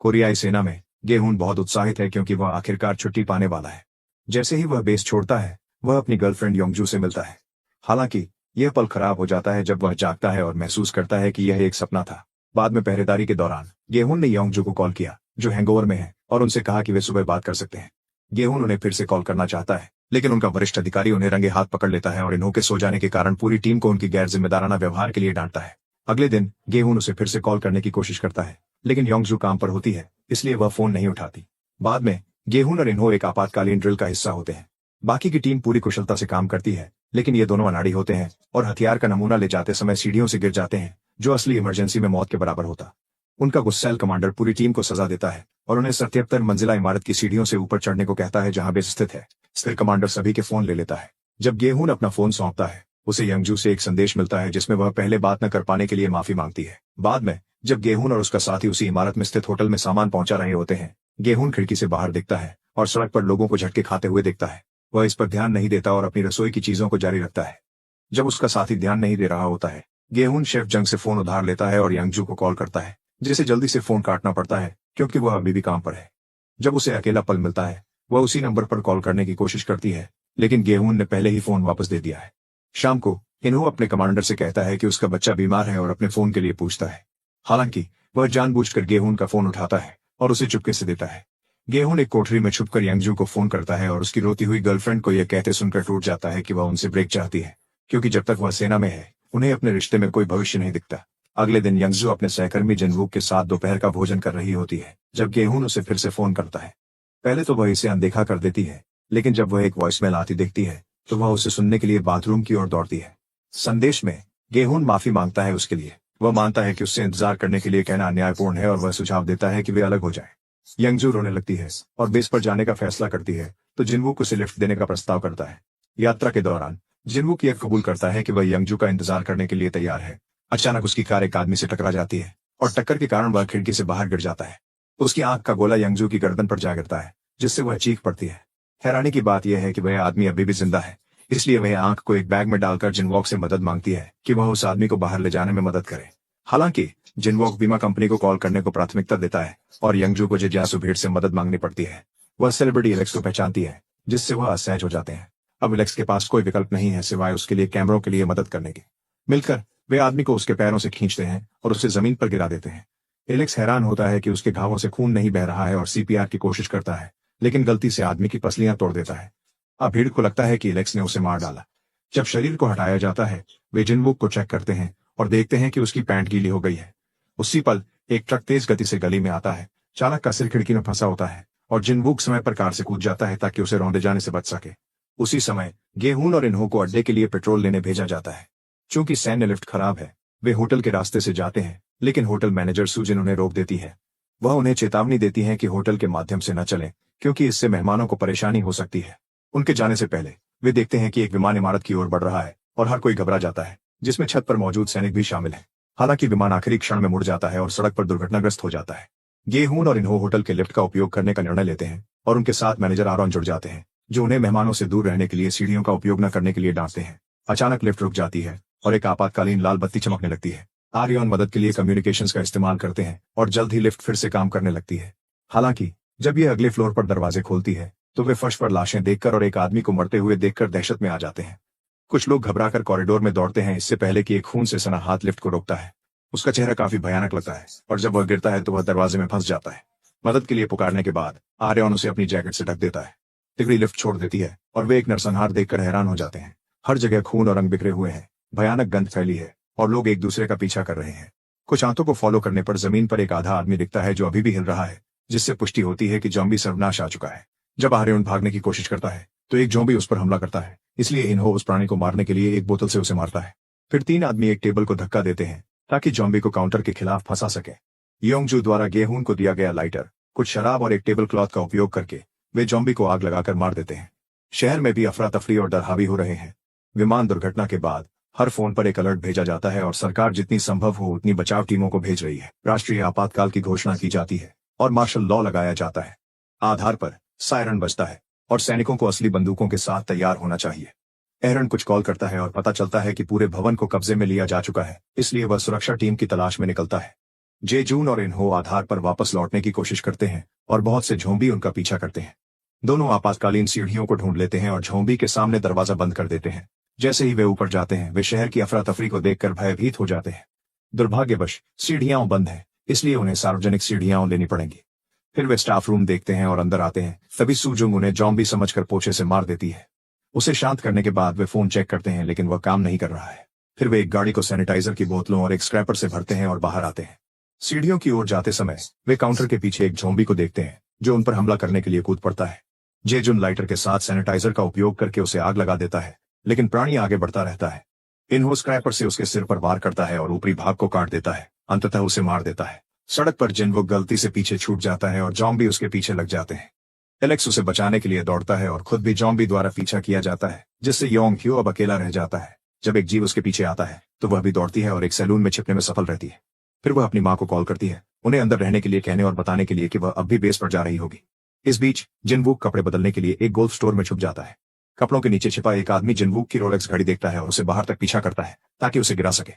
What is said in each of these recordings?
कोरियाई सेना में गेहून बहुत उत्साहित है क्योंकि वह आखिरकार छुट्टी पाने वाला है। जैसे ही वह बेस छोड़ता है, वह अपनी गर्लफ्रेंड योंगजू से मिलता है। हालांकि यह पल खराब हो जाता है जब वह जागता है और महसूस करता है कि यह एक सपना था। बाद में पहरेदारी के दौरान गेहून ने योंगजू को कॉल किया, जो हैंगओवर में है, और उनसे कहा कि वे सुबह बात कर सकते हैं। गेहून उन्हें फिर से कॉल करना चाहता है, लेकिन उनका वरिष्ठ अधिकारी उन्हें रंगे हाथ पकड़ लेता है और इन्हों के सो जाने के कारण पूरी टीम को उनकी गैर जिम्मेदाराना व्यवहार के लिए डांटता है। अगले दिन गेहून उसे फिर से कॉल करने की कोशिश करता है, लेकिन योंगजू काम पर होती है, इसलिए वह फोन नहीं उठाती। बाद में गेहून और इन्हों एक आपातकालीन ड्रिल का हिस्सा होते हैं। बाकी की टीम पूरी कुशलता से काम करती है, लेकिन ये दोनों अनाड़ी होते हैं और हथियार का नमूना ले जाते समय सीढ़ियों से गिर जाते हैं, जो असली इमरजेंसी में मौत के बराबर होता। उनका गुस्सैल कमांडर पूरी टीम को सजा देता है और उन्हें 77 मंजिला इमारत की सीढ़ियों से ऊपर चढ़ने को कहता है जहां बेस स्थित है। स्थिर कमांडर सभी के फोन ले लेता है। जब गेहून अपना फोन सौंपता है, उसे योंगजू से एक संदेश मिलता है जिसमें वह पहले बात न कर पाने के लिए माफी मांगती है। बाद में जब गेहून और उसका साथी उसी इमारत में स्थित होटल में सामान पहुंचा रहे होते हैं, गेहून खिड़की से बाहर देखता है और सड़क पर लोगों को झटके खाते हुए देखता है। वह इस पर ध्यान नहीं देता और अपनी रसोई की चीजों को जारी रखता है। जब उसका साथी ध्यान नहीं दे रहा होता है, गेहून शेफ जंग से फोन उधार लेता है और योंगजू को कॉल करता है, जिसे जल्दी से फोन काटना पड़ता है क्योंकि वह अभी भी काम पर है। जब उसे अकेला पल मिलता है, वह उसी नंबर पर कॉल करने की कोशिश करती है, लेकिन गेहून ने पहले ही फोन वापस दे दिया है। शाम को इन्हों अपने कमांडर से कहता है कि उसका बच्चा बीमार है और अपने फोन के लिए पूछता है। हालांकि वह जानबूझकर गेहून का फोन उठाता है और उसे चुपके से देता है। गेहून एक कोठरी में छुपकर योंगजू को फोन करता है और उसकी रोती हुई गर्लफ्रेंड को यह कहते सुनकर टूट जाता है कि वह उनसे ब्रेक चाहती है, क्योंकि जब तक वह सेना में है, उन्हें अपने रिश्ते में कोई भविष्य नहीं दिखता। अगले दिन योंगजू अपने सहकर्मी जिनवूक के साथ दोपहर का भोजन कर रही होती है जब गेहून उसे फिर से फोन करता है। पहले तो वह इसे अनदेखा कर देती है, लेकिन जब वह एक वॉइसमेल आती देखती है तो वह उसे सुनने के लिए बाथरूम की ओर दौड़ती है। संदेश में गेहून माफी मांगता है उसके लिए। वह मानता है कि उससे इंतजार करने के लिए कहना अन्यायपूर्ण है और वह सुझाव देता है कि वे अलग हो जाएं। योंगजू रोने लगती है और बेस पर जाने का फैसला करती है, तो जिनवूक उसे लिफ्ट देने का प्रस्ताव करता है। यात्रा के दौरान जिनवूक यह कबूल करता है कि वह योंगजू का इंतजार करने के लिए तैयार है। अचानक उसकी कार एक आदमी से टकरा जाती है और टक्कर के कारण वह खिड़की से बाहर गिर जाता है। उसकी आंख का गोला योंगजू की गर्दन पर जा गिरता है, जिससे वह चीख पड़ती है। हैरानी की बात यह है कि वह आदमी अभी भी जिंदा है, इसलिए वह आंख को एक बैग में डालकर जिनवॉक से मदद मांगती है कि वह उस आदमी को बाहर ले जाने में मदद करे। हालांकि जिनवॉक बीमा कंपनी को कॉल करने को प्राथमिकता देता है और योंगजू को जिज्ञासु भीड़ से मदद मांगनी पड़ती है। वह सेलिब्रिटी एलेक्स को पहचानती है, जिससे वह असहज हो जाते हैं। अब एलेक्स के पास कोई विकल्प नहीं है सिवाय उसके लिए कैमरों के लिए मदद करने के। मिलकर वे आदमी को उसके पैरों से खींचते हैं और उसे जमीन पर गिरा देते हैं। एलेक्स हैरान होता है कि उसके घावों से खून नहीं बह रहा है और सीपीआर की कोशिश करता है, लेकिन गलती से आदमी की पसलियां तोड़ देता है। अब भीड़ को लगता है कि एलेक्स ने उसे मार डाला। जब शरीर को हटाया जाता है, वे जिनवूक को चेक करते हैं और देखते हैं कि उसकी पैंट गीली हो गई है। उसी पल एक ट्रक तेज गति से गली में आता है। चालक का सिर खिड़की में फंसा होता है और जिनवूक समय पर कार से कूद जाता है ताकि उसे रौंदे जाने से बच सके। उसी समय गेहून और इन्हों को अड्डे के लिए पेट्रोल लेने भेजा जाता है। चूंकि सैन्य लिफ्ट खराब है, वे होटल के रास्ते से जाते हैं, लेकिन होटल मैनेजर सुजिन उन्हें रोक देती है। वह उन्हें चेतावनी देती है कि होटल के माध्यम से न चलें, क्योंकि इससे मेहमानों को परेशानी हो सकती है। उनके जाने से पहले वे देखते हैं कि एक विमान इमारत की ओर बढ़ रहा है और हर कोई घबरा जाता है, जिसमें छत पर मौजूद सैनिक भी शामिल है। हालांकि विमान आखिरी क्षण में मुड़ जाता है और सड़क पर दुर्घटनाग्रस्त हो जाता है। गेहून और इन्हों होटल के लिफ्ट का उपयोग करने का निर्णय लेते हैं और उनके साथ मैनेजर आरॉन जुड़ जाते हैं, जो उन्हें मेहमानों से दूर रहने के लिए सीढ़ियों का उपयोग न करने के लिए डांटते हैं। अचानक लिफ्ट रुक जाती है और एक आपातकालीन लाल बत्ती चमकने लगती है। आर्यन मदद के लिए कम्युनिकेशंस का इस्तेमाल करते हैं और जल्द ही लिफ्ट फिर से काम करने लगती है। हालांकि जब ये अगले फ्लोर पर दरवाजे खोलती है, तो वे फर्श पर लाशें देखकर और एक आदमी को मरते हुए देखकर दहशत में आ जाते हैं। कुछ लोग घबराकर कॉरिडोर में दौड़ते हैं इससे पहले कि एक खून से सना हाथ लिफ्ट को रोकता है। उसका चेहरा काफी भयानक लगता है और जब वह गिरता है तो वह दरवाजे में फंस जाता है। मदद के लिए पुकारने के बाद आर्यन उसे अपनी जैकेट से ढक देता है। तिगड़ी लिफ्ट छोड़ देती है और वे एक नरसंहार देखकर हैरान हो जाते हैं। हर जगह खून और रंग बिखरे हुए हैं, भयानक गंध फैली है और लोग एक दूसरे का पीछा कर रहे हैं। कुछ आंतों को फॉलो करने पर जमीन पर एक आधा आदमी दिखता है जो अभी भी हिल रहा है, जिससे पुष्टि होती है कि जॉम्बी सर्वनाश आ चुका है। जब आर्यन भागने की कोशिश करता है तो एक जॉम्बी उस पर हमला करता है, इसलिए इन्हों उस प्राणी को मारने के लिए एक बोतल से उसे मारता है। फिर 3 आदमी एक टेबल को धक्का देते हैं ताकि जॉम्बी को काउंटर के खिलाफ फंसा सके। योंगजू द्वारा गेहून को दिया गया लाइटर, कुछ शराब और एक टेबल क्लॉथ का उपयोग करके वे जॉम्बी को आग लगाकर मार देते हैं। शहर में भी अफरा तफरी और डर हावी हो रहे हैं। विमान दुर्घटना के बाद हर फोन पर एक अलर्ट भेजा जाता है और सरकार जितनी संभव हो उतनी बचाव टीमों को भेज रही है। राष्ट्रीय आपातकाल की घोषणा की जाती है और मार्शल लॉ लगाया जाता है। आधार पर सायरन बजता है और सैनिकों को असली बंदूकों के साथ तैयार होना चाहिए। एरन कुछ कॉल करता है और पता चलता है कि पूरे भवन को कब्जे में लिया जा चुका है, इसलिए वह सुरक्षा टीम की तलाश में निकलता है। जेजून और इन्हो आधार पर वापस लौटने की कोशिश करते हैं और बहुत से झोंबी उनका पीछा करते हैं। दोनों आपातकालीन सीढ़ियों को ढूंढ लेते हैं और झोंबी के सामने दरवाजा बंद कर देते हैं। जैसे ही वे ऊपर जाते हैं वे शहर की अफरा तफरी को देखकर भयभीत हो जाते हैं। दुर्भाग्यवश सीढ़ियां बंद हैं, इसलिए उन्हें सार्वजनिक सीढ़ियां लेनी पड़ेंगी। फिर वे स्टाफ रूम देखते हैं और अंदर आते हैं। तभी सूजुंग उन्हें जॉम्बी समझकर पोछे से मार देती है। उसे शांत करने के बाद वे फोन चेक करते हैं, लेकिन वह काम नहीं कर रहा है। फिर वे एक गाड़ी को सैनिटाइजर की बोतलों और एक स्क्रैपर से भरते हैं और बाहर आते हैं। सीढ़ियों की ओर जाते समय वे काउंटर के पीछे एक झोंबी को देखते हैं जो उन पर हमला करने के लिए कूद पड़ता है। जेजुन लाइटर के साथ सैनिटाइजर का उपयोग करके उसे आग लगा देता है, लेकिन प्राणी आगे बढ़ता रहता है। इन्हो स्क्रैपर से उसके सिर पर वार करता है और ऊपरी भाग को काट देता है, अंततः उसे मार देता है। सड़क पर जिनवुक गलती से पीछे छूट जाता है और जॉम्बी उसके पीछे लग जाते हैं। एलेक्स उसे बचाने के लिए दौड़ता है और खुद भी जॉम्बी द्वारा पीछा किया जाता है, जिससे योंग ह्यो अब अकेला रह जाता है। जब एक जीव उसके पीछे आता है तो वह भी दौड़ती है और एक सैलून में छिपने में सफल रहती है। फिर वह अपनी मां को कॉल करती है, उन्हें अंदर रहने के लिए कहने और बताने के लिए कि वह अब भी बेस पर जा रही होगी। इस बीच जिनवुक कपड़े बदलने के लिए एक गोल्फ स्टोर में छुप जाता है। कपड़ों के नीचे छिपा एक आदमी जिनवुक की रोलेक्स घड़ी देखता है और उसे बाहर तक पीछा करता है ताकि उसे गिरा सके।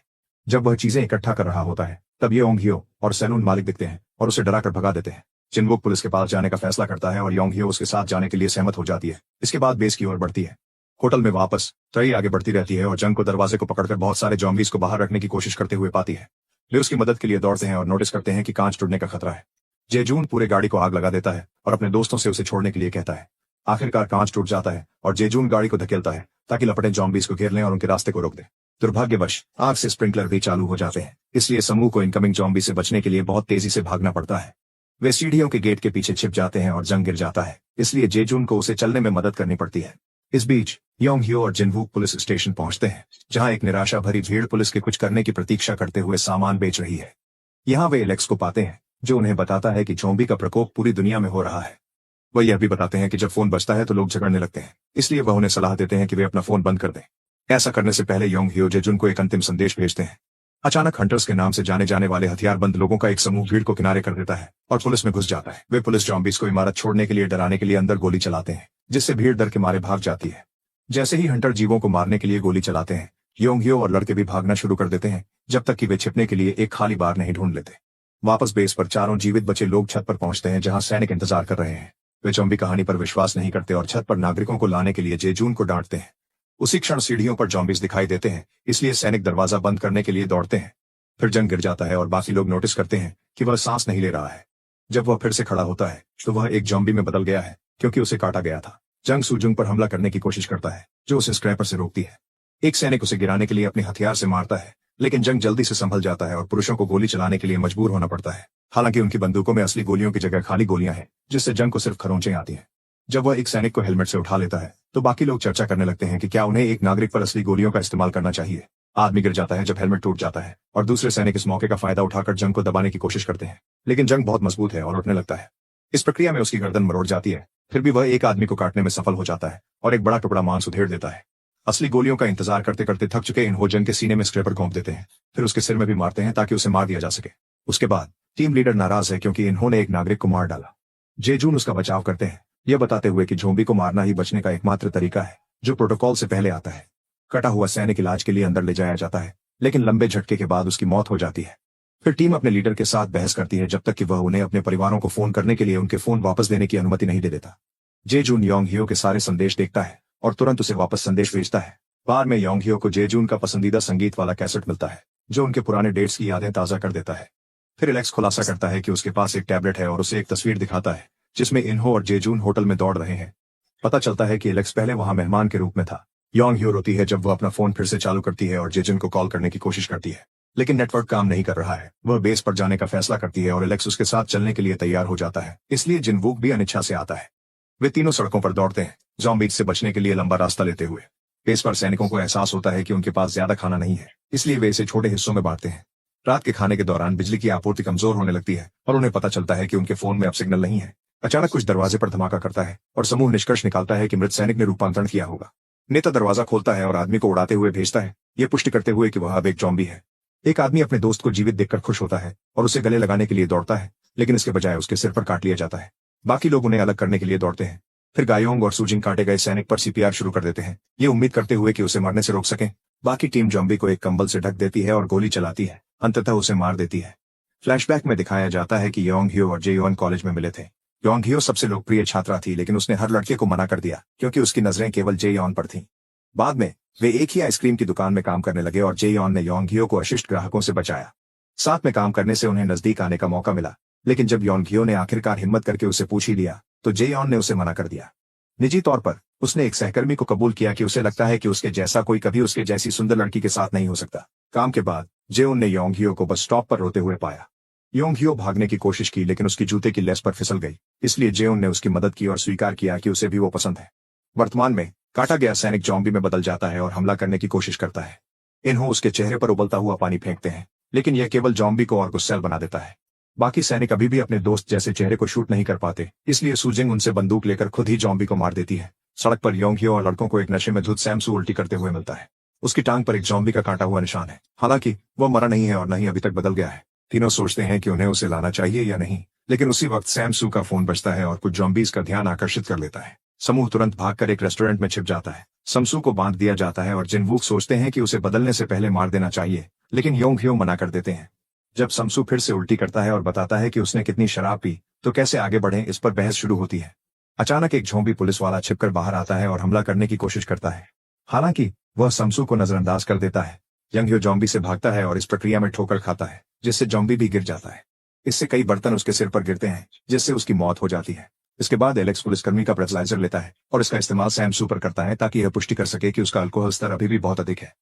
जब वह चीजें इकट्ठा कर रहा होता है तब योंग ह्यो और सैलून मालिक दिखते हैं और उसे डराकर भगा देते हैं। जिनवुक पुलिस के पास जाने का फैसला करता है और योंग ह्यो उसके साथ जाने के लिए सहमत हो जाती है। इसके बाद बेस की ओर बढ़ती है। होटल में वापस ट्रेई आगे बढ़ती रहती है और जंग को दरवाजे को पकड़कर बहुत सारे जॉम्बीज को बाहर रखने की कोशिश करते हुए पाती है। वे उसकी मदद के लिए दौड़ते हैं और नोटिस करते हैं कि कांच टूटने का खतरा है। जेजून पूरे गाड़ी को आग लगा देता है और अपने दोस्तों से उसे छोड़ने के लिए कहता है। आखिरकार कांच टूट जाता है और जेजून गाड़ी को धकेलता है ताकि लपटें जॉम्बीज को घेर लें और उनके रास्ते को रोक दें। दुर्भाग्यवश आग से स्प्रिंकलर भी चालू हो जाते हैं, इसलिए समूह को इनकमिंग जॉम्बी से बचने के लिए बहुत तेजी से भागना पड़ता है। वे सीढ़ियों के गेट के पीछे छिप जाते हैं और जंग गिर जाता है, इसलिए जेजून को उसे चलने में मदद करनी पड़ती है। इस बीच योंग ह्यो और जिनवुक पुलिस स्टेशन पहुंचते हैं, जहां एक निराशा भरी भीड़ पुलिस के कुछ करने की प्रतीक्षा करते हुए सामान बेच रही है। यहाँ वे एलेक्स को पाते हैं, जो उन्हें बताता है कि ज़ॉम्बी का प्रकोप पूरी दुनिया में हो रहा है। वह यह भी बताते हैं कि जब फोन बजता है तो लोग झगड़ने लगते हैं, इसलिए वह उन्हें सलाह देते हैं कि वे अपना फोन बंद कर दें। ऐसा करने से पहले योंग ह्यो जेजुन को एक अंतिम संदेश भेजते हैं। अचानक हंटर्स के नाम से जाने जाने वाले हथियारबंद लोगों का एक समूह भीड़ को किनारे कर देता है और पुलिस में घुस जाता है। वे पुलिस जॉम्बीज को इमारत छोड़ने के लिए डराने के लिए अंदर गोली चलाते हैं, जिससे भीड़ डर के मारे भाग जाती है। जैसे ही हंटर जीवों को मारने के लिए गोली चलाते हैं, योंग ह्यो और लड़के भी भागना शुरू कर देते हैं, जब तक कि वे छिपने के लिए एक खाली बार नहीं ढूंढ लेते। वापस बेस पर चारों जीवित बचे लोग छत पर पहुंचते हैं, जहां सैनिक इंतजार कर रहे हैं। वे ज़ॉम्बी कहानी पर विश्वास नहीं करते और छत पर नागरिकों को लाने के लिए जेजून को डांटते हैं। उसी क्षण सीढ़ियों पर ज़ॉम्बीज दिखाई देते हैं, इसलिए सैनिक दरवाजा बंद करने के लिए दौड़ते हैं। फिर जंग गिर जाता है और बाकी लोग नोटिस करते हैं कि वह सांस नहीं ले रहा है। जब वह फिर से खड़ा होता है तो वह एक ज़ॉम्बी में बदल गया है, क्योंकि उसे काटा गया था। जंग सूजुंग पर हमला करने की कोशिश करता है, जो उसे स्क्रैपर से रोकती है। एक सैनिक उसे गिराने के लिए अपने हथियार से मारता है, लेकिन जंग जल्दी से संभल जाता है और पुरुषों को गोली चलाने के लिए मजबूर होना पड़ता है। हालांकि उनकी बंदूकों में असली गोलियों की जगह खाली गोलियां हैं, जिससे जंग को सिर्फ खरोंचें आती हैं। जब वह एक सैनिक को हेलमेट से उठा लेता है तो बाकी लोग चर्चा करने लगते हैं कि क्या उन्हें एक नागरिक पर असली गोलियों का इस्तेमाल करना चाहिए। आदमी गिर जाता है जब हेलमेट टूट जाता है और दूसरे सैनिक इस मौके का फायदा उठाकर जंग को दबाने की कोशिश करते हैं, लेकिन जंग बहुत मजबूत है और उठने लगता है। इस प्रक्रिया में उसकी गर्दन मरोड़ जाती है। फिर भी वह एक आदमी को काटने में सफल हो जाता है और एक बड़ा टुकड़ा मांस उधेड़ देता है। असली गोलियों का इंतजार करते करते थक चुके इन्हो जंग के सीने में स्क्रैपर घोंप देते हैं, फिर उसके सिर में भी मारते हैं ताकि उसे मार दिया जा सके। उसके बाद टीम लीडर नाराज है क्योंकि इन्होंने एक नागरिक को मार डाला। जेजून उसका बचाव करते हैं, यह बताते हुए कि ज़ॉम्बी को मारना ही बचने का एकमात्र तरीका है, जो प्रोटोकॉल से पहले आता है। कटा हुआ सैनिक इलाज के लिए अंदर ले जाया जाता है, लेकिन लंबे झटके के बाद उसकी मौत हो जाती है। फिर टीम अपने लीडर के साथ बहस करती है जब तक कि वह उन्हें अपने परिवारों को फोन करने के लिए उनके फोन वापस देने की अनुमति नहीं दे देता। जेजून योंग ह्यो के सारे संदेश देखता है और तुरंत उसे वापस संदेश भेजता है। बाद में योंग ह्यो को जेजून का पसंदीदा संगीत वाला कैसेट मिलता है, जो उनके पुराने डेट्स की यादें ताजा कर देता है। फिर एलेक्स खुलासा करता है कि उसके पास एक टैबलेट है और उसे एक तस्वीर दिखाता है जिसमें इन्हो और जेजून होटल में दौड़ रहे हैं। पता चलता है कि एलेक्स पहले वहां मेहमान के रूप में था। योंग ह्यो रोती है जब वह अपना फोन फिर से चालू करती है और जेजून को कॉल करने की कोशिश करती है, लेकिन नेटवर्क काम नहीं कर रहा है। वह बेस पर जाने का फैसला करती है और एलेक्स उसके साथ चलने के लिए तैयार हो जाता है, इसलिए जिनवुक भी अनिच्छा से आता है। वे तीनों सड़कों पर दौड़ते हैं, ज़ॉम्बीज से बचने के लिए लंबा रास्ता लेते हुए। बेस पर सैनिकों को एहसास होता है कि उनके पास ज्यादा खाना नहीं है, इसलिए वे इसे छोटे हिस्सों में बांटते हैं। रात के खाने के दौरान बिजली की आपूर्ति कमजोर होने लगती है और उन्हें पता चलता है कि उनके फोन में अब सिग्नल नहीं है। अचानक कुछ दरवाजे पर धमाका करता है और समूह निष्कर्ष निकालता है कि मृत सैनिक ने रूपांतरण किया होगा। नेता दरवाजा खोलता है और आदमी को उड़ाते हुए भेजता है, ये पुष्टि करते हुए कि वह अब एक ज़ॉम्बी है। एक आदमी अपने दोस्त को जीवित देखकर खुश होता है और उसे गले लगाने के लिए दौड़ता है, लेकिन इसके बजाय उसके सिर पर काट लिया जाता है। बाकी लोग उन्हें अलग करने के लिए दौड़ते हैं। फिर गायोंग और सूजिंग काटे गए सैनिक पर सीपीआर शुरू कर देते हैं, ये उम्मीद करते हुए कि उसे मरने से रोक सकें। बाकी टीम ज़ॉम्बी को एक कंबल से ढक देती है और गोली चलाती है, अंततः उसे मार देती है। फ्लैशबैक में दिखाया जाता है कि योंग ह्यो और जेयोन कॉलेज में मिले थे। योंग ह्यो सबसे लोकप्रिय छात्रा थी, लेकिन उसने हर लड़के को मना कर दिया क्योंकि उसकी नजरें केवल जेयोन पर थीं। बाद में वे एक ही आइसक्रीम की दुकान में काम करने लगे और जेयोन ने योंग ह्यो को अशिष्ट ग्राहकों से बचाया। साथ में काम करने से उन्हें नजदीक आने का मौका मिला, लेकिन जब योंग ह्यो ने आखिरकार हिम्मत करके उसे पूछ ही लिया तो जेयोन ने उसे मना कर दिया। निजी तौर पर उसने एक सहकर्मी को कबूल किया कि उसे लगता है कि उसके जैसा कोई कभी उसके जैसी सुंदर लड़की के साथ नहीं हो सकता। काम के बाद जेयोन ने योंग ह्यो को बस स्टॉप पर रोते हुए पाया। योंग ह्यो भागने की कोशिश की, लेकिन उसकी जूते की लेस पर फिसल गई, इसलिए जेयोन ने उसकी मदद की और स्वीकार किया कि उसे भी वो पसंद है। वर्तमान में काटा गया सैनिक जॉम्बी में बदल जाता है और हमला करने की कोशिश करता है। इन्हों उसके चेहरे पर उबलता हुआ पानी फेंकते हैं, लेकिन यह केवल जॉम्बी को और गुस्सैल बना देता है। बाकी सैनिक अभी भी अपने दोस्त जैसे चेहरे को शूट नहीं कर पाते, इसलिए सुजिंग उनसे बंदूक लेकर खुद ही जॉम्बी को मार देती है। सड़क पर योंग ह्यो और लड़कों को एक नशे में धुत सैमसू उल्टी करते हुए मिलता है। उसकी टांग पर एक जॉम्बी का काटा हुआ निशान है। हालांकि वह मरा नहीं है और न ही अभी तक बदल गया है। तीनों सोचते हैं कि उन्हें उसे लाना चाहिए या नहीं, लेकिन उसी वक्त सैमसू का फोन बजता है और कुछ जॉम्बीज का ध्यान आकर्षित कर लेता है। समूह तुरंत भागकर एक रेस्टोरेंट में छिप जाता है। समसू को बांध दिया जाता है और जिनवूक सोचते हैं कि उसे बदलने से पहले मार देना चाहिए, लेकिन योंग ह्यो मना कर देते हैं। जब समसू फिर से उल्टी करता है और बताता है कि उसने कितनी शराब पी तो कैसे आगे बढ़े, इस पर बहस शुरू होती है। अचानक एक झोंबी पुलिस वाला छिपकर बाहर आता है और हमला करने की कोशिश करता है। हालांकि वह समसू को नजरअंदाज कर देता है। योंग ह्यो जॉम्बी से भागता है और इस प्रक्रिया में ठोकर खाता है, जिससे जॉम्बी भी गिर जाता है। इससे कई बर्तन उसके सिर पर गिरते हैं, जिससे उसकी मौत हो जाती है। इसके बाद एलेक्स पुलिसकर्मी का ब्रेथलाइजर लेता है और इसका इस्तेमाल सैमसू पर करता है ताकि यह पुष्टि कर सके कि उसका अल्कोहल स्तर अभी भी बहुत अधिक है।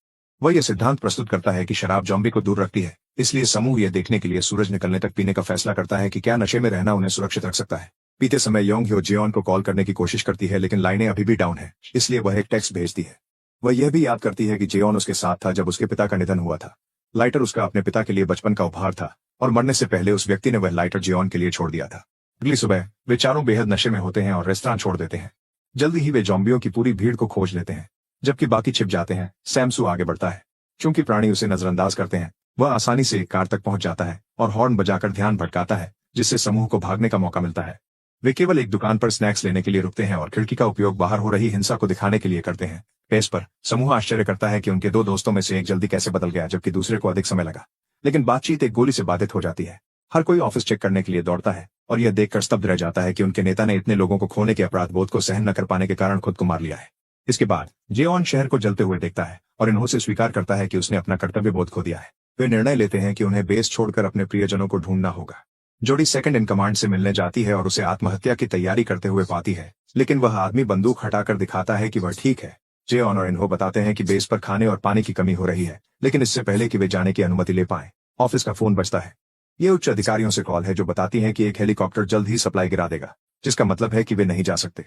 वह यह सिद्धांत प्रस्तुत करता है कि शराब जॉम्बी को दूर रखती है, इसलिए समूह यह देखने के लिए सूरज निकलने तक पीने का फैसला करता है कि क्या नशे में रहना उन्हें सुरक्षित रख सकता है। पीते समय योंग ह्यो जेयोन को कॉल करने की कोशिश करती है, लेकिन लाइनें अभी भी डाउन है, इसलिए वह एक टेक्स्ट भेजती है। वह यह भी याद करती है कि जेयोन उसके साथ था जब उसके पिता का निधन हुआ था। लाइटर उसका अपने पिता के लिए बचपन का उपहार था और मरने से पहले उस व्यक्ति ने वह लाइटर जेयोन के लिए छोड़ दिया था। अगली सुबह वे चारों बेहद नशे में होते हैं और रेस्टोरेंट छोड़ देते हैं। जल्दी ही वे जॉम्बियों की पूरी भीड़ को खोज लेते हैं, जबकि बाकी छिप जाते हैं। सैमसू आगे बढ़ता है। क्योंकि प्राणी उसे नजरअंदाज करते हैं, वह आसानी से एक कार तक पहुंच जाता है और हॉर्न बजाकर ध्यान भटकाता है, जिससे समूह को भागने का मौका मिलता है। वे केवल एक दुकान पर स्नैक्स लेने के लिए रुकते हैं और खिड़की का उपयोग बाहर हो रही हिंसा को दिखाने के लिए करते हैं। पेस पर समूह आश्चर्य करता है कि उनके दो दोस्तों में से एक जल्दी कैसे बदल गया, जबकि दूसरे को अधिक समय लगा। लेकिन बातचीत एक गोली से बाधित हो जाती है। हर कोई ऑफिस चेक करने के लिए दौड़ता है और यह देखकर स्तब्ध रह जाता है कि उनके नेता ने इतने लोगों को खोने के अपराध बोध को सहन न कर पाने के कारण खुद को मार लिया है। इसके बाद जेयोन शहर को जलते हुए देखता है और इन्हों से स्वीकार करता है कि उसने अपना कर्तव्य बोध खो दिया है। वे निर्णय लेते हैं कि उन्हें बेस छोड़कर अपने प्रियजनों को ढूंढना होगा। जोड़ी सेकंड इन कमांड से मिलने जाती है और उसे आत्महत्या की तैयारी करते हुए पाती है, लेकिन वह आदमी बंदूक हटाकर दिखाता है कि वह ठीक है। जेयोन और इन्हों बताते हैं कि बेस पर खाने और पानी की कमी हो रही है, लेकिन इससे पहले कि वे जाने की अनुमति ले पाएं, ऑफिस का फोन बजता है। ये उच्च अधिकारियों से कॉल है जो बताती हैं कि एक हेलीकॉप्टर जल्द ही सप्लाई गिरा देगा, जिसका मतलब है कि वे नहीं जा सकते।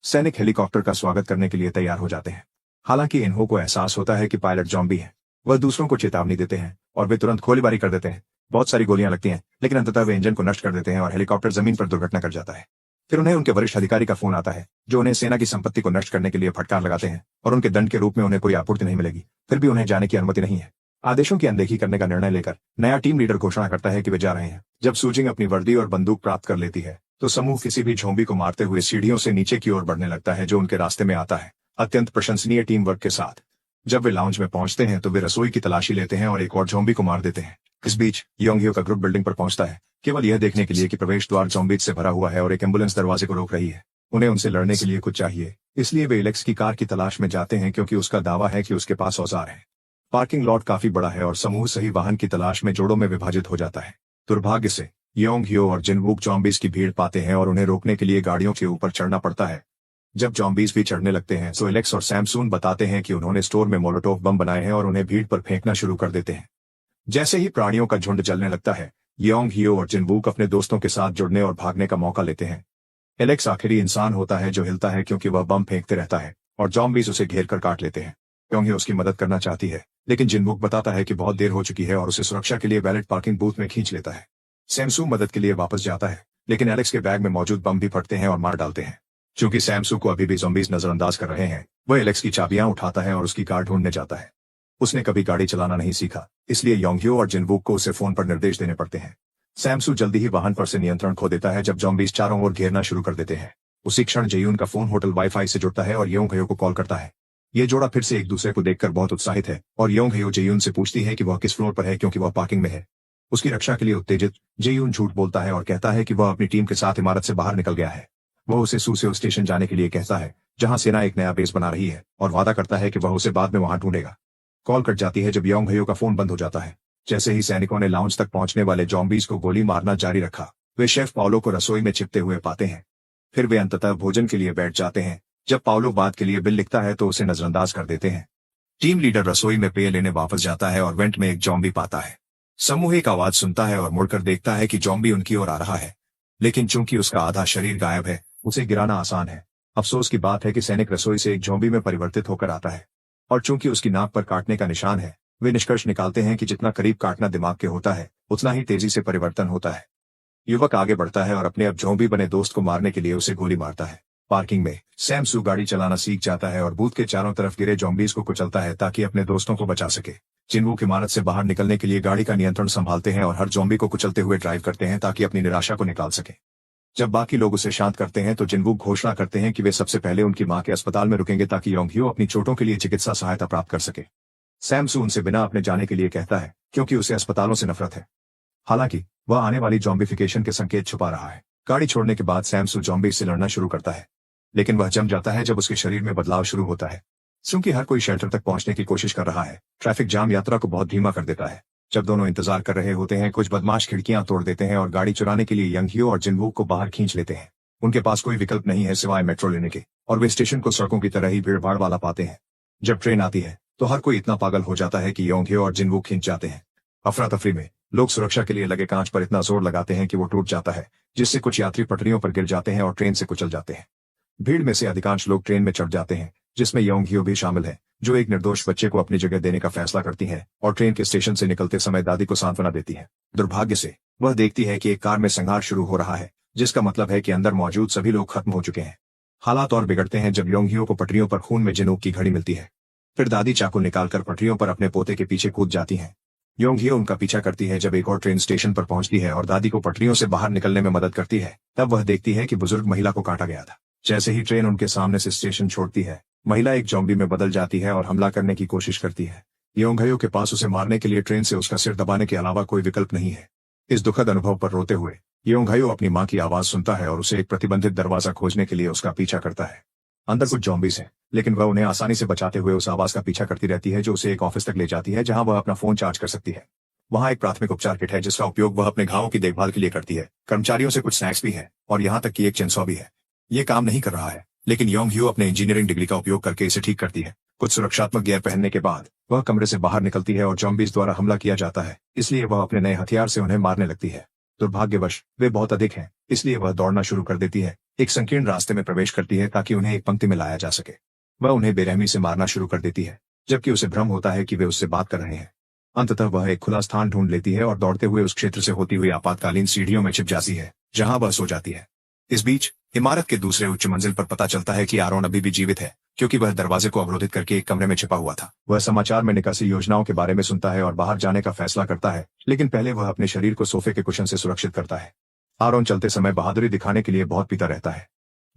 सैनिक हेलीकॉप्टर का स्वागत करने के लिए तैयार हो जाते हैं। हालांकि इन्हों को एहसास होता है कि पायलट जॉम्बी है। वह दूसरों को चेतावनी देते हैं और वे तुरंत गोलीबारी कर देते हैं। बहुत सारी गोलियां लगती हैं, लेकिन अंततः वे इंजन को नष्ट कर देते हैं और हेलीकॉप्टर जमीन पर दुर्घटना कर जाता है। फिर उन्हें उनके वरिष्ठ अधिकारी का फोन आता है, जो उन्हें सेना की संपत्ति को नष्ट करने के लिए फटकार लगाते हैं और उनके दंड के रूप में उन्हें कोई आपूर्ति नहीं मिलेगी। फिर भी उन्हें जाने की अनुमति नहीं है। आदेशों की अनदेखी करने का निर्णय लेकर नया टीम लीडर घोषणा करता है कि वे जा रहे हैं। जब सुजिंग अपनी वर्दी और बंदूक प्राप्त कर लेती है तो समूह किसी भी झोंबी को मारते हुए सीढ़ियों से नीचे की ओर बढ़ने लगता है, जो उनके रास्ते में आता है, अत्यंत प्रशंसनीय टीम वर्क के साथ। जब वे लाउंज में पहुंचते हैं तो वे रसोई की तलाशी लेते हैं और एक और झोंबी को मार देते हैं। इस बीच योंग ह्यो का ग्रुप बिल्डिंग पर पहुंचता है, केवल यह देखने के लिए कि प्रवेश द्वार ज़ॉम्बीज से भरा हुआ है और एक एम्बुलेंस दरवाजे को रोक रही है। उन्हें उनसे लड़ने के लिए कुछ चाहिए, इसलिए वे एलेक्स की कार की तलाश में जाते हैं, क्योंकि उसका दावा है कि उसके पास औजार है। पार्किंग लॉट काफी बड़ा है और समूह सही वाहन की तलाश में जोड़ों में विभाजित हो जाता है। दुर्भाग्य से योंग ह्यो और जिनवूक ज़ॉम्बीज की भीड़ पाते हैं और उन्हें रोकने के लिए गाड़ियों के ऊपर चढ़ना पड़ता है। जब ज़ॉम्बीज भी चढ़ने लगते हैं तो एलेक्स और सैमसून बताते हैं कि उन्होंने स्टोर में मोलोटोव बम बनाए हैं और उन्हें भीड़ पर फेंकना शुरू कर देते हैं। जैसे ही प्राणियों का झुंड जलने लगता है, योंग ह्यो और जिनवूक अपने दोस्तों के साथ जुड़ने और भागने का मौका लेते हैं। एलेक्स आखिरी इंसान होता है जो हिलता है, क्योंकि वह बम फेंकते रहता है और ज़ॉम्बीज उसे घेर कर काट लेते हैं। योंग ह्यो उसकी मदद करना चाहती है, लेकिन जिनवूक बताता है कि बहुत देर हो चुकी है और उसे सुरक्षा के लिए वैलेट पार्किंग बूथ में खींच लेता है। सैमसू मदद के लिए वापस जाता है, लेकिन एलेक्स के बैग में मौजूद बम भी फटते हैं और मार डालते हैं। क्योंकि सैमसू को अभी भी ज़ॉम्बीज नजरअंदाज कर रहे हैं, वह एलेक्स की चाबियां उठाता है और उसकी कार ढूंढने जाता है। उसने कभी गाड़ी चलाना नहीं सीखा, इसलिए योंग ह्यो और जिनवूक को उसे फोन पर निर्देश देने पड़ते हैं। सैमसू जल्दी ही वाहन पर से नियंत्रण खो देता है जब ज़ॉम्बीज चारों ओर घेरना शुरू कर देते हैं। उसी क्षण जेयून का फोन होटल वाईफाई से जुड़ता है और योंग ह्यो को कॉल करता है। ये जोड़ा फिर से एक दूसरे को देखकर बहुत उत्साहित है और योंग ह्यो जेयून से पूछती है कि वह किस फ्लोर पर है, क्योंकि वह पार्किंग में है। उसकी रक्षा के लिए उत्तेजित, जेयून झूठ बोलता है और कहता है कि वह अपनी टीम के साथ इमारत से बाहर निकल गया है। वह उसे सूसेओ स्टेशन जाने के लिए कहता है, जहां सेना एक नया बेस बना रही है, और वादा करता है कि वह उसे बाद में वहां ढूंढेगा। कॉल कट जाती है जब योंग हयो का फोन बंद हो जाता है। जैसे ही सैनिकों ने लाउंज तक पहुंचने वाले जॉम्बीज को गोली मारना जारी रखा, वे शेफ पाउलो को रसोई में छिपते हुए पाते हैं। फिर वे अंततः भोजन के लिए बैठ जाते हैं। जब पाउलो बात के लिए बिल लिखता है तो उसे नजरअंदाज कर देते हैं। टीम लीडर रसोई में पेय लेने वापस जाता है और वेंट में एक जॉम्बी पाता है। समूह एक आवाज सुनता है और मुड़कर देखता है कि जॉम्बी उनकी ओर आ रहा है, लेकिन चूंकि उसका आधा शरीर गायब है, उसे गिराना आसान है। अफसोस की बात है कि सैनिक रसोई से एक जॉम्बी में परिवर्तित होकर आता है, और चूंकि उसकी नाक पर काटने का निशान है, वे निष्कर्ष निकालते हैं कि जितना करीब काटना दिमाग के होता है, उतना ही तेजी से परिवर्तन होता है। युवक आगे बढ़ता है और अपने अब जॉम्बी बने दोस्त को मारने के लिए उसे गोली मारता है। पार्किंग में सैम सू गाड़ी चलाना सीख जाता है और बूथ के चारों तरफ गिरे जॉम्बीज को कुचलता है ताकि अपने दोस्तों को बचा सके। जिनवूक इमारत से बाहर निकलने के लिए गाड़ी का नियंत्रण संभालते हैं और हर जॉम्बी को कुचलते हुए ड्राइव करते हैं ताकि अपनी निराशा को निकाल सके। जब बाकी लोग उसे शांत करते हैं तो जिनवूक घोषणा करते हैं कि वे सबसे पहले उनकी मां के अस्पताल में रुकेंगे ताकि योंग हयो अपनी चोटों के लिए चिकित्सा सहायता प्राप्त कर सके। सैम सू उनसे बिना अपने जाने के लिए कहता है, क्योंकि उसे अस्पतालों से नफरत है। हालांकि वह आने वाली जॉम्बिफिकेशन के संकेत छुपा रहा है। गाड़ी छोड़ने के बाद सैम सू जॉम्बी से लड़ना शुरू करता है, लेकिन वह जम जाता है जब उसके शरीर में बदलाव शुरू होता है। क्योंकि हर कोई शेल्टर तक पहुंचने की कोशिश कर रहा है, ट्रैफिक जाम यात्रा को बहुत धीमा कर देता है। जब दोनों इंतजार कर रहे होते हैं, कुछ बदमाश खिड़कियां तोड़ देते हैं और गाड़ी चुराने के लिए यंग हयो और जिनवूक को बाहर खींच लेते हैं। उनके पास कोई विकल्प नहीं है सिवाय मेट्रो लेने के, और वे स्टेशन को सड़कों की तरह ही भीड़भाड़ वाला पाते हैं। जब ट्रेन आती है तो हर कोई इतना पागल हो जाता है कि योंग हयो और जिनवूक खींच जाते हैं। अफरा तफरी में लोग सुरक्षा के लिए लगे कांच पर इतना जोर लगाते हैं कि वो टूट जाता है, जिससे कुछ यात्री पटरियों पर गिर जाते हैं और ट्रेन से कुचल जाते हैं। भीड़ में से अधिकांश लोग ट्रेन में चढ़ जाते हैं, जिसमें योंग हयो भी शामिल है, जो एक निर्दोष बच्चे को अपनी जगह देने का फैसला करती है और ट्रेन के स्टेशन से निकलते समय दादी को सांत्वना देती है। दुर्भाग्य से वह देखती है कि एक कार में संघर्ष शुरू हो रहा है, जिसका मतलब है कि अंदर मौजूद सभी लोग खत्म हो चुके हैं। हालात और बिगड़ते हैं जब योंग हयो को पटरियों पर खून में जिनवूक की घड़ी मिलती है। फिर दादी चाकू निकालकर पटरियों पर अपने पोते के पीछे कूद जाती हैं। योंग हयो उनका पीछा करती है जब एक और ट्रेन स्टेशन पर पहुंचती है और दादी को पटरियों से बाहर निकलने में मदद करती है। तब वह देखती है कि बुजुर्ग महिला को काटा गया था। जैसे ही ट्रेन उनके सामने से स्टेशन छोड़ती है, महिला एक जॉम्बी में बदल जाती है और हमला करने की कोशिश करती है। योंग हयो के पास उसे मारने के लिए ट्रेन से उसका सिर दबाने के अलावा कोई विकल्प नहीं है। इस दुखद अनुभव पर रोते हुए योंग हयो अपनी मां की आवाज सुनता है और उसे एक प्रतिबंधित दरवाजा खोजने के लिए उसका पीछा करता है। अंदर कुछ जॉम्बीज हैं, लेकिन वह उन्हें आसानी से बचाते हुए उस आवाज का पीछा करती रहती है जो उसे एक ऑफिस तक ले जाती है जहां वह अपना फोन चार्ज कर सकती है। वहां एक प्राथमिक उपचार किट है जिसका उपयोग वह अपने घावों की देखभाल के लिए करती है। कर्मचारियों से कुछ स्नैक्स भी है और यहाँ तक कि एक चेनसॉ भी है। ये काम नहीं कर रहा है, लेकिन योंग हयो अपने इंजीनियरिंग डिग्री का उपयोग करके इसे ठीक करती है। कुछ सुरक्षात्मक गियर पहनने के बाद वह कमरे से बाहर निकलती है और जॉम्बीज द्वारा हमला किया जाता है, इसलिए वह अपने नए हथियार से उन्हें मारने लगती है। दुर्भाग्यवश वे बहुत अधिक हैं, इसलिए वह दौड़ना शुरू कर देती है। एक संकीर्ण रास्ते में प्रवेश करती है ताकि उन्हें एक पंक्ति में लाया जा सके। वह उन्हें बेरहमी से मारना शुरू कर देती है, जबकि उसे भ्रम होता है कि वे उससे बात कर रहे हैं। अंततः वह एक खुला स्थान ढूंढ लेती है और दौड़ते हुए उस क्षेत्र से होती हुई आपातकालीन सीढ़ियों में छिप जाती है, जहां वह सो जाती है। इस बीच इमारत के दूसरे उच्च मंजिल पर पता चलता है कि आरोन अभी भी जीवित है, क्योंकि वह दरवाजे को अवरोधित करके एक कमरे में छिपा हुआ था। वह समाचार में निकासी योजनाओं के बारे में सुनता है और बाहर जाने का फैसला करता है, लेकिन पहले वह अपने शरीर को सोफे के कुशन से सुरक्षित करता है। आरोन चलते समय बहादुरी दिखाने के लिए बहुत पीता रहता है।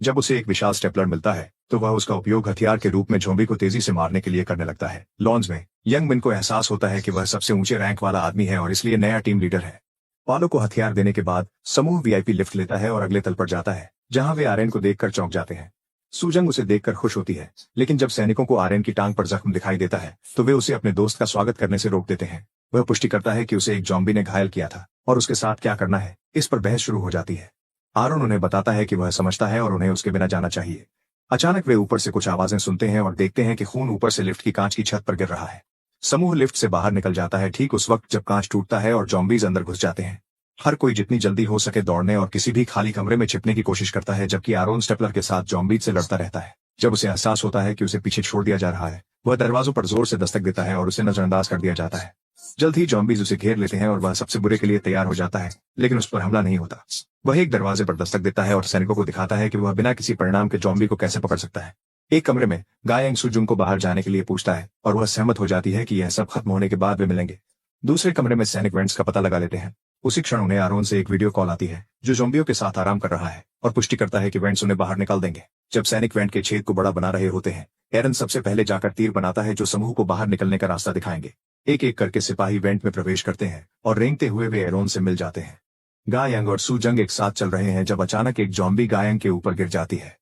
जब उसे एक विशाल स्टेपलर मिलता है तो वह उसका उपयोग हथियार के रूप में ज़ॉम्बी को तेजी से मारने के लिए करने लगता है। लॉन्ज में यंग मिन को एहसास होता है कि वह सबसे ऊंचे रैंक वाला आदमी है और इसलिए नया टीम लीडर है। पालो को हथियार देने के बाद समूह वीआईपी लिफ्ट लेता है और अगले तल पर जाता है, जहां वे आर्यन को देखकर चौंक जाते हैं। सूजंग उसे देखकर खुश होती है, लेकिन जब सैनिकों को आर्यन की टांग पर जख्म दिखाई देता है तो वे उसे अपने दोस्त का स्वागत करने से रोक देते हैं। वह पुष्टि करता है कि उसे एक ज़ॉम्बी ने घायल किया था और उसके साथ क्या करना है, इस पर बहस शुरू हो जाती है। आरोन उन्हें बताता है कि वह समझता है और उन्हें उसके बिना जाना चाहिए। अचानक वे ऊपर से कुछ आवाजें सुनते हैं और देखते हैं कि खून ऊपर से लिफ्ट की कांच की छत पर गिर रहा है। समूह लिफ्ट से बाहर निकल जाता है ठीक उस वक्त जब कांच टूटता है और ज़ॉम्बीज अंदर घुस जाते हैं। हर कोई जितनी जल्दी हो सके दौड़ने और किसी भी खाली कमरे में छिपने की कोशिश करता है, जबकि आरोन स्टेपलर के साथ ज़ॉम्बीज से लड़ता रहता है। जब उसे एहसास होता है कि उसे पीछे छोड़ दिया जा रहा है, वह दरवाजों पर जोर से दस्तक देता है और उसे नजरअंदाज कर दिया जाता है। जल्द ही ज़ॉम्बीज उसे घेर लेते हैं और वह सबसे बुरे के लिए तैयार हो जाता है, लेकिन उस पर हमला नहीं होता। वह एक दरवाजे पर दस्तक देता है और सैनिकों को दिखाता है कि वह बिना किसी परिणाम के ज़ॉम्बी को कैसे पकड़ सकता है। एक कमरे में गायंग सुजुंग को बाहर जाने के लिए पूछता है और वह सहमत हो जाती है कि यह सब खत्म होने के बाद वे मिलेंगे। दूसरे कमरे में सैनिक वेंट्स का पता लगा लेते हैं। उसी क्षण उन्हें आरोन से एक वीडियो कॉल आती है जो ज़ॉम्बियों के साथ आराम कर रहा है और पुष्टि करता है कि वेंट्स उन्हें बाहर निकाल देंगे। जब सैनिक वेंट के छेद को बड़ा बना रहे होते हैं, एरन सबसे पहले जाकर तीर बनाता है जो समूह को बाहर निकलने का रास्ता दिखाएंगे। एक एक करके सिपाही वेंट में प्रवेश करते हैं और रेंगते हुए वे एरोन से मिल जाते हैं। गायंग और सूजंग एक साथ चल रहे हैं जब अचानक एक जॉम्बी गायंग के ऊपर गिर जाती है।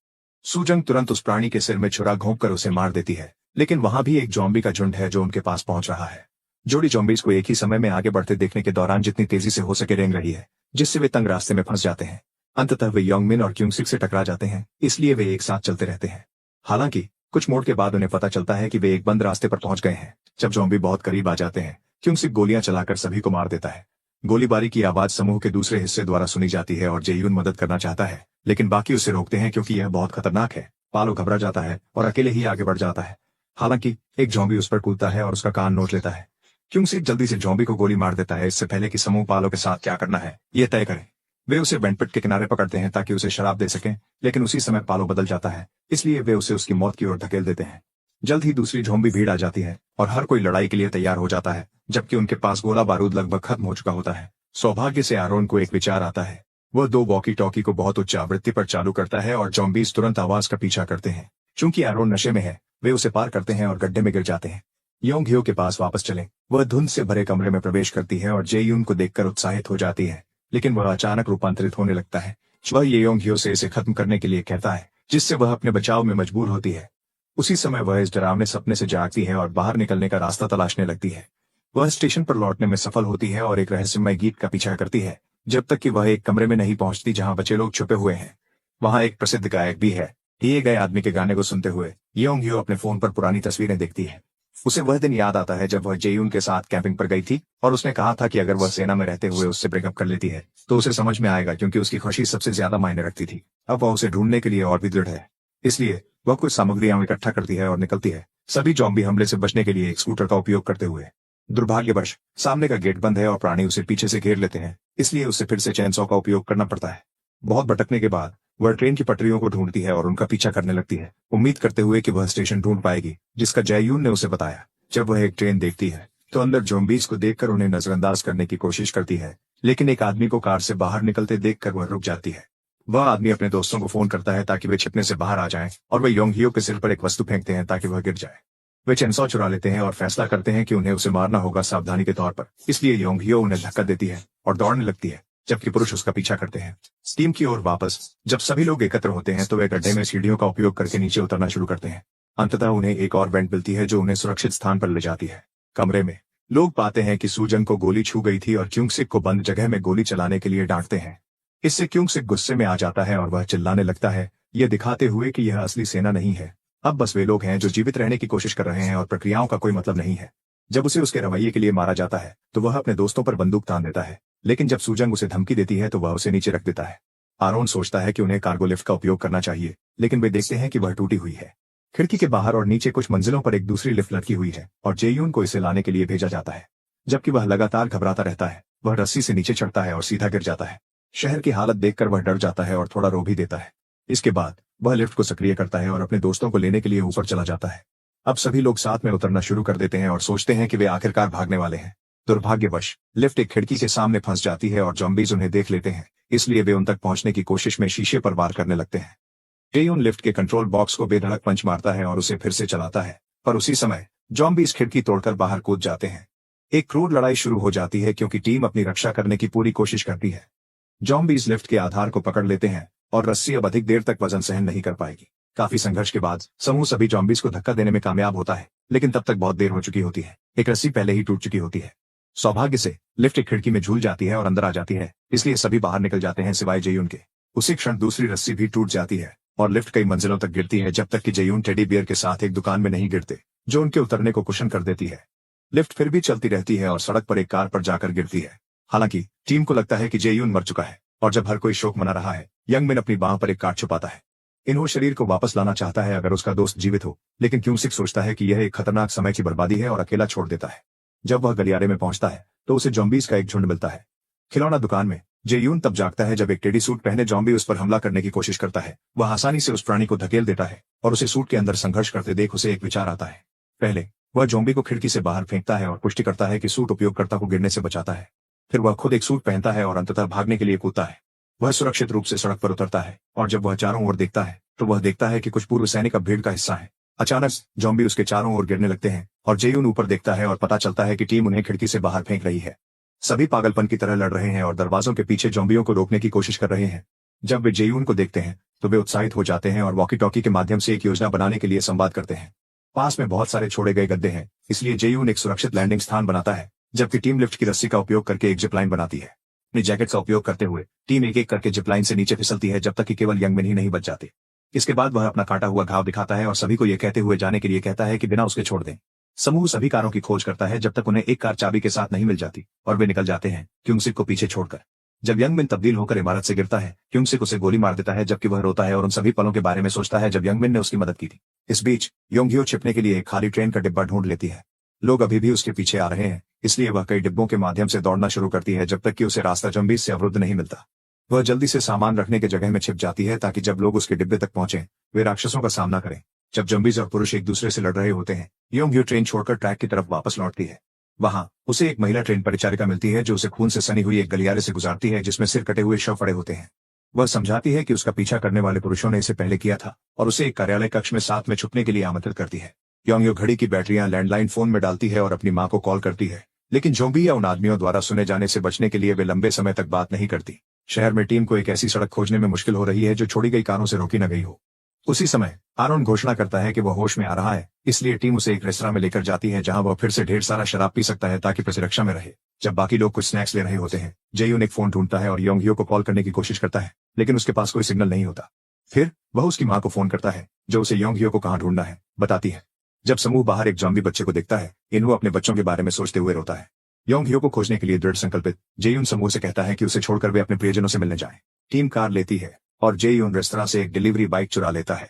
सूजंग तुरंत उस प्राणी के सिर में छुरा घोंपकर उसे मार देती है, लेकिन वहां भी एक जॉम्बी का झुंड है जो उनके पास पहुंच रहा है। जोड़ी जॉम्बीज को एक ही समय में आगे बढ़ते देखने के दौरान जितनी तेजी से हो सके रेंग रही है, जिससे वे तंग रास्ते में फंस जाते हैं। अंततः वे योंगमिन और क्यूंगसिक से टकरा जाते हैं, इसलिए वे एक साथ चलते रहते हैं। हालांकि कुछ मोड़ के बाद उन्हें पता चलता है कि वे एक बंद रास्ते पर पहुंच गए हैं। जब जॉम्बी बहुत करीब आ जाते हैं, क्यूंगसिक गोलियां चलाकर सभी को मार देता है। गोलीबारी की आवाज समूह के दूसरे हिस्से द्वारा सुनी जाती है और जेयून मदद करना चाहता है, लेकिन बाकी उसे रोकते हैं क्योंकि यह बहुत खतरनाक है। पालो घबरा जाता है और अकेले ही आगे बढ़ जाता है। हालांकि एक जॉम्बी उस पर कूदता है और उसका कान नोच लेता है। क्यूंगसिक जल्दी से जॉम्बी को गोली मार देता है, इससे पहले कि समूह पालो के साथ क्या करना है यह तय करे। वे उसे बेंटपिट के किनारे पकड़ते हैं ताकि उसे शराब दे सकें, लेकिन उसी समय पालो बदल जाता है, इसलिए वे उसे उसकी मौत की ओर धकेल देते हैं। जल्द ही दूसरी ज़ॉम्बी भीड़ आ जाती है और हर कोई लड़ाई के लिए तैयार हो जाता है, जबकि उनके पास गोला बारूद लगभग खत्म हो चुका होता है। सौभाग्य से आरोन को एक विचार आता है। वह 2 वॉकी टॉकी को बहुत उच्च आवृत्ति पर चालू करता है और जॉम्बीज तुरंत आवाज का पीछा करते हैं। चूंकि आरोन नशे में है, वे उसे पार करते हैं और गड्ढे में गिर जाते हैं। योंग हियो के पास वापस चले, वह धुंध से भरे कमरे में प्रवेश करती है और जेयून को देखकर उत्साहित हो जाती है, लेकिन वह अचानक रूपांतरित होने लगता है। वह योंग हियो से इसे खत्म करने के लिए कहता है, जिससे वह अपने बचाव में मजबूर होती है। उसी समय वह इस डरावने सपने से जागती है और बाहर निकलने का रास्ता तलाशने लगती है। वह स्टेशन पर लौटने में सफल होती है और एक रहस्यमय गीत का पीछा करती है, जब तक कि वह एक कमरे में नहीं पहुंचती जहां बचे लोग छुपे हुए हैं। वहां एक प्रसिद्ध गायक भी है। दिए गए आदमी के गाने को सुनते हुए योंग हियो अपने फोन पर पुरानी तस्वीरें देखती है। उसे वह दिन याद आता है जब वह जेयून के साथ कैंपिंग पर गई थी और उसने कहा था कि अगर वह सेना में रहते हुए उससे ब्रेकअप कर लेती है तो उसे समझ में आएगा, क्योंकि उसकी खुशी सबसे ज्यादा मायने रखती थी। अब वह उसे ढूंढने के लिए और भी दृढ़ है, इसलिए वह कुछ सामग्रियां इकट्ठा करती है और निकलती है, सभी जॉम्बी हमले से बचने के लिए एक स्कूटर का उपयोग करते हुए। दुर्भाग्यवश सामने का गेट बंद है और प्राणी उसे पीछे से घेर लेते हैं, इसलिए उसे फिर से चेनसॉ का उपयोग करना पड़ता है। बहुत भटकने के बाद वह ट्रेन की पटरियों को ढूंढती है और उनका पीछा करने लगती है, उम्मीद करते हुए कि वह स्टेशन ढूंढ पाएगी जिसका जययून ने उसे बताया। जब वह एक ट्रेन देखती है तो अंदर ज़ॉम्बीज को देखकर उन्हें नजरअंदाज करने की कोशिश करती है, लेकिन एक आदमी को कार से बाहर निकलते देखकर वह रुक जाती है। वह आदमी अपने दोस्तों को फोन करता है ताकि वे छिपने से बाहर आ जाएं, और वे योंग हियो के सिर पर एक वस्तु फेंकते हैं ताकि वह गिर जाए। वे चेनसॉ चुरा लेते हैं और फैसला करते हैं कि उन्हें उसे मारना होगा सावधानी के तौर पर, इसलिए योंग हियो उन्हें धक्का देती है और दौड़ने लगती है, जबकि पुरुष उसका पीछा करते हैं। स्टीम की ओर वापस जब सभी लोग एकत्र होते हैं तो वे गड्ढे में सीढ़ियों का उपयोग करके नीचे उतरना शुरू करते हैं। अंततः उन्हें एक और वेंट मिलती है जो उन्हें सुरक्षित स्थान पर ले जाती है। कमरे में लोग पाते हैं कि सूजन को गोली छू गई थी और क्यूंगसिक को बंद जगह में गोली चलाने के लिए डांटते हैं। इससे क्यूंगसिक गुस्से में आ जाता है और वह चिल्लाने लगता है, यह दिखाते हुए कि यह असली सेना नहीं है, अब बस वे लोग हैं जो जीवित रहने की कोशिश कर रहे हैं और प्रक्रियाओं का कोई मतलब नहीं है। जब उसे उसके रवैये के लिए मारा जाता है तो वह अपने दोस्तों पर बंदूक तान देता है, लेकिन जब सूजन उसे धमकी देती है तो वह उसे नीचे रख देता है। आरोन सोचता है कि उन्हें कार्गो लिफ्ट का उपयोग करना चाहिए, लेकिन वे देखते हैं कि वह टूटी हुई है। खिड़की के बाहर और नीचे कुछ मंजिलों पर एक दूसरी लिफ्ट लटकी हुई है और जेयून को इसे लाने के लिए भेजा जाता है। जबकि वह लगातार घबराता रहता है, वह रस्सी से नीचे चढ़ता है और सीधा गिर जाता है। शहर की हालत देखकर वह डर जाता है और थोड़ा रो भी देता है। इसके बाद वह लिफ्ट को सक्रिय करता है और अपने दोस्तों को लेने के लिए ऊपर चला जाता है। अब सभी लोग साथ में उतरना शुरू कर देते हैं और सोचते हैं कि वे आखिरकार भागने वाले हैं। दुर्भाग्यवश लिफ्ट एक खिड़की के सामने फंस जाती है और ज़ॉम्बीज उन्हें देख लेते हैं, इसलिए वे उन तक पहुंचने की कोशिश में शीशे पर वार करने लगते हैं। जेयून लिफ्ट के कंट्रोल बॉक्स को बेधड़क पंच मारता है और उसे फिर से चलाता है, पर उसी समय ज़ॉम्बीज खिड़की तोड़कर बाहर कूद जाते हैं। एक क्रूर लड़ाई शुरू हो जाती है क्योंकि टीम अपनी रक्षा करने की पूरी कोशिश करती है। ज़ॉम्बीज लिफ्ट के आधार को पकड़ लेते हैं और रस्सी अब अधिक देर तक वजन सहन नहीं कर पाएगी। काफी संघर्ष के बाद समूह सभी ज़ॉम्बीज को धक्का देने में कामयाब होता है, लेकिन तब तक बहुत देर हो चुकी होती है। एक रस्सी पहले ही टूट चुकी होती है। सौभाग्य से लिफ्ट एक खिड़की में झूल जाती है और अंदर आ जाती है, इसलिए सभी बाहर निकल जाते हैं सिवाय जेयून के। उसी क्षण दूसरी रस्सी भी टूट जाती है और लिफ्ट कई मंजिलों तक गिरती है, जब तक कि जेयून टेडी बियर के साथ एक दुकान में नहीं गिरते, जो उनके उतरने को कुशन कर देती है। लिफ्ट फिर भी चलती रहती है और सड़क पर एक कार पर जाकर गिरती है। हालांकि टीम को लगता है कि जेयून मर चुका है, और जब हर कोई शोक मना रहा है, यंगमिन अपनी बांह पर एक काट छुपाता है। इन्हो शरीर को वापस लाना चाहता है अगर उसका दोस्त जीवित हो, लेकिन क्यूंगसिक सोचता है कि यह एक खतरनाक समय की बर्बादी है और अकेला छोड़ देता है। जब वह गलियारे में पहुंचता है तो उसे ज़ॉम्बीज का एक झुंड मिलता है। खिलौना दुकान में जेयून तब जागता है जब एक टेडी सूट पहने ज़ॉम्बी उस पर हमला करने की कोशिश करता है। वह आसानी से उस प्राणी को धकेल देता है और उसे सूट के अंदर संघर्ष करते देख उसे एक विचार आता है। पहले वह ज़ॉम्बी को खिड़की से बाहर फेंकता है और पुष्टि करता है कि सूट उपयोगकर्ता को गिरने से बचाता है। फिर वह खुद एक सूट पहनता है और अंततः भागने के लिए कूदता है। वह सुरक्षित रूप से सड़क पर उतरता है और जब वह चारों ओर देखता है तो वह देखता है कि कुछ पूर्व सैनिक अब भीड़ का हिस्सा है। अचानक जॉम्बी उसके चारों ओर गिरने लगते हैं और जेयून ऊपर देखता है और पता चलता है कि टीम उन्हें खिड़की से बाहर फेंक रही है। सभी पागलपन की तरह लड़ रहे हैं और दरवाजों के पीछे जॉम्बियों को रोकने की कोशिश कर रहे हैं। जब वे जेयून को देखते हैं तो वे उत्साहित हो जाते हैं और वॉकी टॉकी के माध्यम से एक योजना बनाने के लिए संवाद करते हैं। पास में बहुत सारे छोड़े गए गड्ढे हैं, इसलिए जेयून एक सुरक्षित लैंडिंग स्थान बनाता है, जबकि टीम लिफ्ट की रस्सी का उपयोग करके एक जिपलाइन बनाती है। अपनी जैकेट का उपयोग करते हुए टीम एक एक करके जिपलाइन से नीचे फिसलती है जब तक कि केवल यंगमिन ही नहीं बच जाते। इसके बाद वह अपना काटा हुआ घाव दिखाता है और सभी को यह कहते हुए जाने के लिए कहता है कि बिना उसके छोड़ दें। समूह सभी कारों की खोज करता है जब तक उन्हें एक कार चाबी के साथ नहीं मिल जाती और वे निकल जाते हैं क्योंगसिक को पीछे छोड़कर। जब यंगमिन तब्दील होकर इमारत से गिरता है, क्योंगसिक उसे गोली मार देता है जबकि वह रोता है और उन सभी पलों के बारे में सोचता है जब यंगमिन ने उसकी मदद की थी। इस बीच योंघियो छिपने के लिए एक खाली ट्रेन का डिब्बा ढूंढ लेती है। लोग अभी भी उसके पीछे आ रहे हैं, इसलिए वह कई डिब्बों के माध्यम से दौड़ना शुरू करती है जब तक कि उसे रास्ता जॉम्बीज से अवरुद्ध नहीं मिलता। वह जल्दी से सामान रखने के जगह में छिप जाती है ताकि जब लोग उसके डिब्बे तक पहुंचे वे राक्षसों का सामना करें। जब जॉम्बीज और पुरुष एक दूसरे से लड़ रहे होते हैं, योंघियो ट्रेन छोड़कर ट्रैक की तरफ वापस लौटती है। वहां उसे एक महिला ट्रेन परिचारिका मिलती है जो उसे खून से सनी हुई एक गलियारे से गुजारती है जिसमें सिर कटे हुए शव पड़े होते हैं। वह समझाती है कि उसका पीछा करने वाले पुरुषों ने इसे पहले किया था और उसे एक कार्यालय कक्ष में साथ में छुपने के लिए आमंत्रित करती है। योंघियो घड़ी की बैटरियां लैंडलाइन फोन में डालती है और अपनी मां को कॉल करती है, लेकिन ज़ॉम्बी या उन आदमियों द्वारा सुने जाने से बचने के लिए वे लंबे समय तक बात नहीं करती। शहर में टीम को एक ऐसी सड़क खोजने में मुश्किल हो रही है जो छोड़ी गई कारों से रोकी न गई हो। उसी समय आरोन घोषणा करता है कि वह होश में आ रहा है, इसलिए टीम उसे एक रेस्तरां में लेकर जाती है जहां वह फिर से ढेर सारा शराब पी सकता है ताकि प्रतिरक्षा में रहे। जब बाकी लोग कुछ स्नैक्स ले रहे होते हैं, जेयून एक फोन ढूंढता है और योंघियो को कॉल करने की कोशिश करता है, लेकिन उसके पास कोई सिग्नल नहीं होता। फिर वह उसकी मां को फोन करता है जो उसे योंघियो को कहां ढूंढना है बताती है। जब समूह बाहर एक जॉम्बी बच्चे को देखता है, इन्हो अपने बच्चों के बारे में सोचते हुए रोता है। योंघियो को खोजने के लिए दृढ़ संकल्पित जेयून समूह से कहता है कि उसे छोड़कर वे अपने प्रियजनों से मिलने जाएं। टीम कार लेती है और जेयून रेस्तरां से एक डिलीवरी बाइक चुरा लेता है।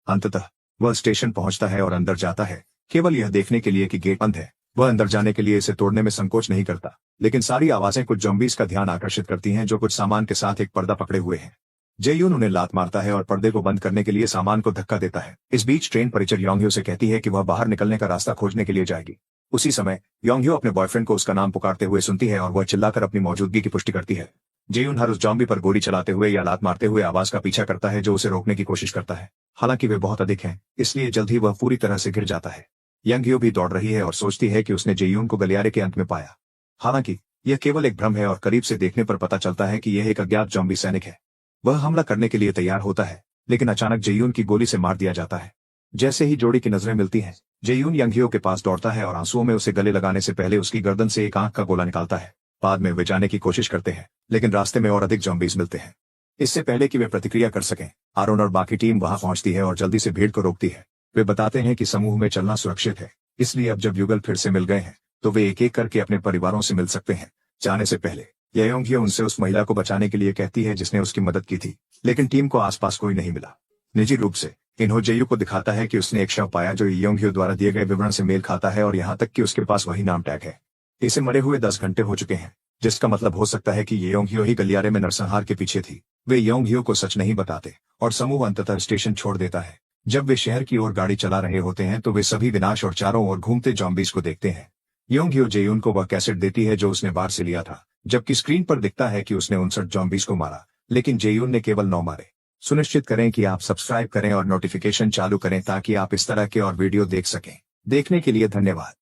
अंततः वह स्टेशन पहुंचता है और अंदर जाता है, केवल यह देखने के लिए कि गेट बंद है। वह अंदर जाने के लिए इसे तोड़ने में संकोच नहीं करता, लेकिन सारी आवाजें कुछ ज़ॉम्बीज का ध्यान आकर्षित करती हैं जो कुछ सामान के साथ एक पर्दा पकड़े हुए हैं। जेयून उन्हें लात मारता है और पर्दे को बंद करने के लिए सामान को धक्का देता है। इस बीच ट्रेन परिचर योंघियो से कहती है कि वह बाहर निकलने का रास्ता खोजने के लिए जाएगी। उसी समय योंघियो अपने बॉयफ्रेंड को उसका नाम पुकारते हुए सुनती है और वह चिल्लाकर अपनी मौजूदगी की पुष्टि करती है। जेयून हर उस जॉम्बी पर गोली चलाते हुए या लात मारते हुए आवाज का पीछा करता है जो उसे रोकने की कोशिश करता है। हालांकि वे बहुत अधिक हैं, इसलिए जल्द ही वह पूरी तरह से गिर जाता है। योंघियो भी दौड़ रही है और सोचती है कि उसने जेयून को गलियारे के अंत में पाया। हालांकि यह केवल एक भ्रम है और करीब से देखने पर पता चलता है कि यह एक अज्ञात जॉम्बी सैनिक है। वह हमला करने के लिए तैयार होता है, लेकिन अचानक जेयून की गोली से मार दिया जाता है। जैसे ही जोड़ी की नजरें मिलती हैं, जेयून योंघियो के पास दौड़ता है और आंसुओं में उसे गले लगाने से पहले उसकी गर्दन से एक आंख का गोला निकालता है। बाद में वे जाने की कोशिश करते हैं, लेकिन रास्ते में और अधिक ज़ॉम्बीज मिलते हैं। इससे पहले कि वे प्रतिक्रिया कर सकें, आरोन और बाकी टीम वहां पहुंचती है और जल्दी से भीड़ को रोकती है। वे बताते हैं कि समूह में चलना सुरक्षित है, इसलिए अब जब युगल फिर से मिल गए हैं तो वे एक एक करके अपने परिवारों से मिल सकते हैं। जाने से पहले योंघियो उनसे उस महिला को बचाने के लिए कहती है जिसने उसकी मदद की थी, लेकिन टीम को आसपास कोई नहीं मिला। निजी रूप से इन्हो जेयू को दिखाता है कि उसने एक शव पाया जो योंघियो द्वारा दिए गए विवरण से मेल खाता है और यहाँ तक कि उसके पास वही नाम टैग है। इसे मरे हुए 10 घंटे हो चुके हैं, जिसका मतलब हो सकता है कि योंघियो ही गलियारे में नरसंहार के पीछे थी। वे योंघियो को सच नहीं बताते और समूह अंततः स्टेशन छोड़ देता है। जब वे शहर की ओर गाड़ी चला रहे होते हैं तो वे सभी विनाश और चारों ओर घूमते ज़ॉम्बीज को देखते हैं। योंघियो जेयून को वह कैसेट देती है जो उसने बाहर से लिया था, जबकि स्क्रीन पर दिखता है कि उसने 59 ज़ॉम्बीज को मारा, लेकिन जेयून ने केवल 9 मारे। सुनिश्चित करें कि आप सब्सक्राइब करें और नोटिफिकेशन चालू करें ताकि आप इस तरह के और वीडियो देख सकें। देखने के लिए धन्यवाद।